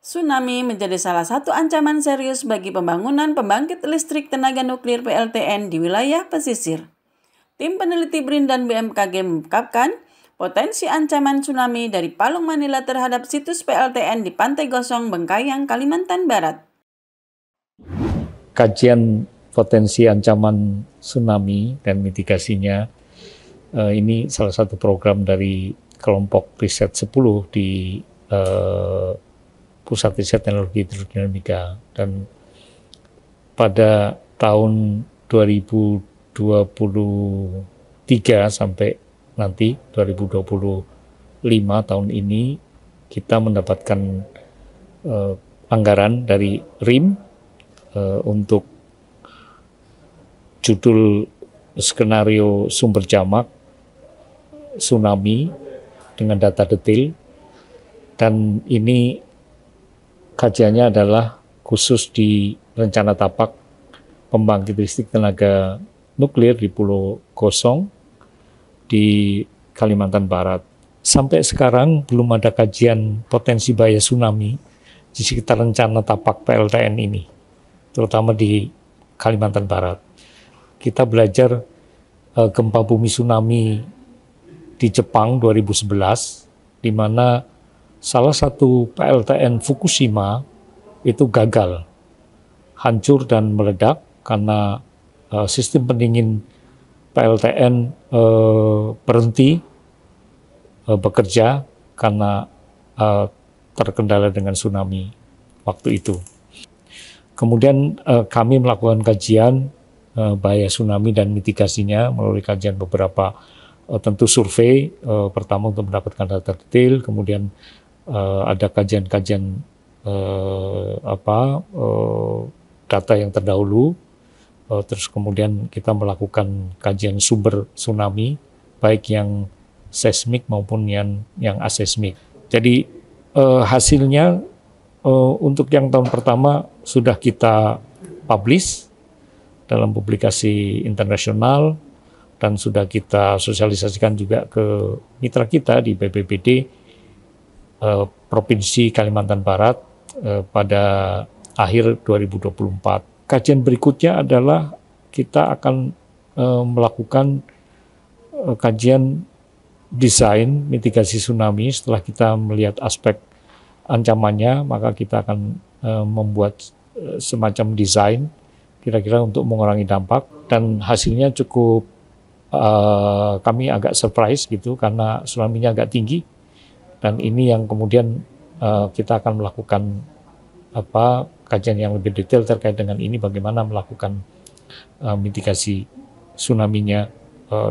Tsunami menjadi salah satu ancaman serius bagi pembangunan pembangkit listrik tenaga nuklir PLTN di wilayah pesisir. Tim peneliti BRIN dan BMKG mengungkapkan potensi ancaman tsunami dari Palung Manila terhadap situs PLTN di Pantai Gosong, Bengkayang, Kalimantan Barat. Kajian potensi ancaman tsunami dan mitigasinya ini salah satu program dari kelompok riset 10 di Pusat Riset Teknologi Hidrodinamika, dan pada tahun 2023 sampai nanti 2025 tahun ini kita mendapatkan anggaran dari RIM untuk judul skenario sumber jamak tsunami dengan data detail, dan ini kajiannya adalah khusus di rencana tapak pembangkit listrik tenaga nuklir di Pulau Gosong di Kalimantan Barat. Sampai sekarang belum ada kajian potensi bahaya tsunami di sekitar rencana tapak PLTN ini, terutama di Kalimantan Barat. Kita belajar gempa bumi tsunami di Jepang 2011, di mana salah satu PLTN Fukushima itu gagal, hancur dan meledak karena sistem pendingin PLTN berhenti bekerja karena terkendala dengan tsunami waktu itu. Kemudian kami melakukan kajian bahaya tsunami dan mitigasinya melalui kajian beberapa tentu survei, pertama untuk mendapatkan data detail, kemudian ada kajian-kajian data yang terdahulu, terus kemudian kita melakukan kajian sumber tsunami baik yang seismik maupun yang aseismik. Jadi hasilnya untuk yang tahun pertama sudah kita publish dalam publikasi internasional dan sudah kita sosialisasikan juga ke mitra kita di BPBD Provinsi Kalimantan Barat pada akhir 2024. Kajian berikutnya adalah kita akan melakukan kajian desain mitigasi tsunami. Setelah kita melihat aspek ancamannya, maka kita akan membuat semacam desain kira-kira untuk mengurangi dampak, dan hasilnya cukup kami agak surprise gitu karena tsunami-nya agak tinggi. Dan ini yang kemudian kita akan melakukan kajian yang lebih detail terkait dengan ini, bagaimana melakukan mitigasi tsunami-nya,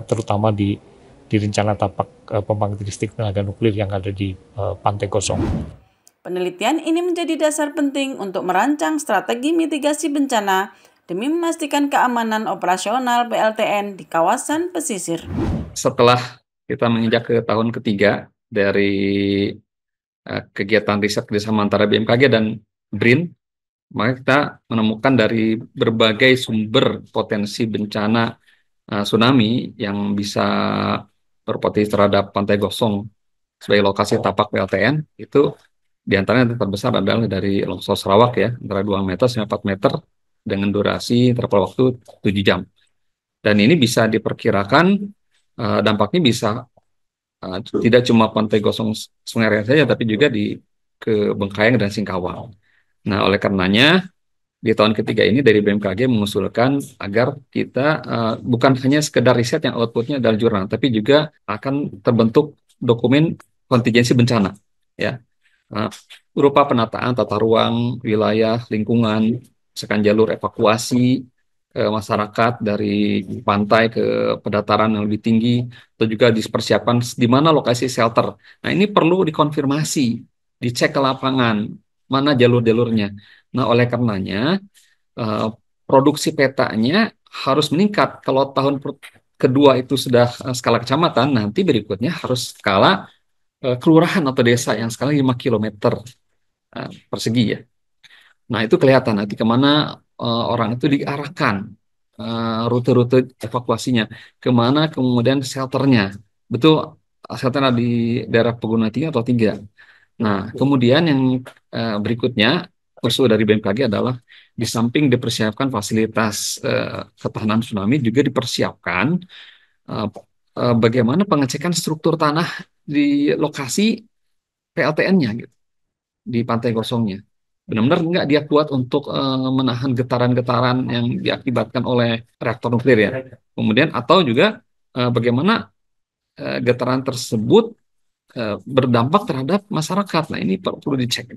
terutama di rencana tapak pembangkit listrik tenaga nuklir yang ada di Pantai Gosong. Penelitian ini menjadi dasar penting untuk merancang strategi mitigasi bencana demi memastikan keamanan operasional PLTN di kawasan pesisir. Setelah kita menginjak ke tahun ketiga dari kegiatan riset kerjasama antara BMKG dan BRIN, maka kita menemukan dari berbagai sumber potensi bencana tsunami yang bisa berpotensi terhadap Pantai Gosong sebagai lokasi tapak PLTN. Itu diantaranya terbesar adalah dari longsor Sarawak ya, antara 2 meter sampai 4 meter dengan durasi interval waktu 7 jam. Dan ini bisa diperkirakan dampaknya bisa tidak cuma Pantai Gosong Sungai Raya saja, tapi juga ke Bengkayang dan Singkawang. Nah, oleh karenanya di tahun ketiga ini dari BMKG mengusulkan agar kita bukan hanya sekedar riset yang outputnya adalah jurnal, tapi juga akan terbentuk dokumen kontingensi bencana, ya, berupa penataan tata ruang, wilayah, lingkungan, misalkan jalur evakuasi masyarakat dari pantai ke pendataran yang lebih tinggi, atau juga dipersiapkan di mana lokasi shelter. Nah, ini perlu dikonfirmasi, dicek ke lapangan, mana jalur-jalurnya. Nah, oleh karenanya, produksi petanya harus meningkat. Kalau tahun kedua itu sudah skala kecamatan, nanti berikutnya harus skala kelurahan atau desa yang skala 5 km persegi ya. Nah, itu kelihatan nanti kemana orang itu diarahkan, rute-rute evakuasinya, kemana kemudian shelternya. Betul, shelternya di daerah pegunungan tinggi atau tidak. Nah, kemudian yang berikutnya usul dari BMKG adalah di samping dipersiapkan fasilitas ketahanan tsunami juga dipersiapkan eh, bagaimana pengecekan struktur tanah di lokasi PLTN-nya gitu, di pantai kosongnya. Benar-benar nggak dia kuat untuk menahan getaran-getaran yang diakibatkan oleh reaktor nuklir ya. Kemudian atau juga bagaimana getaran tersebut berdampak terhadap masyarakat. Nah, ini perlu dicek.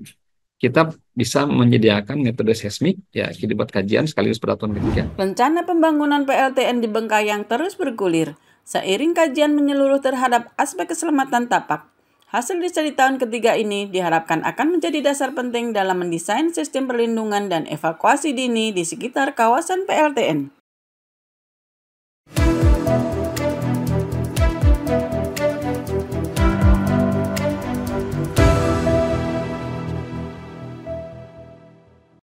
Kita bisa menyediakan metode seismik ya akibat kajian sekaligus peraturan ketiga. Rencana pembangunan PLTN di Bengkayang terus bergulir seiring kajian menyeluruh terhadap aspek keselamatan tapak. Hasil riset di tahun ketiga ini diharapkan akan menjadi dasar penting dalam mendesain sistem perlindungan dan evakuasi dini di sekitar kawasan PLTN.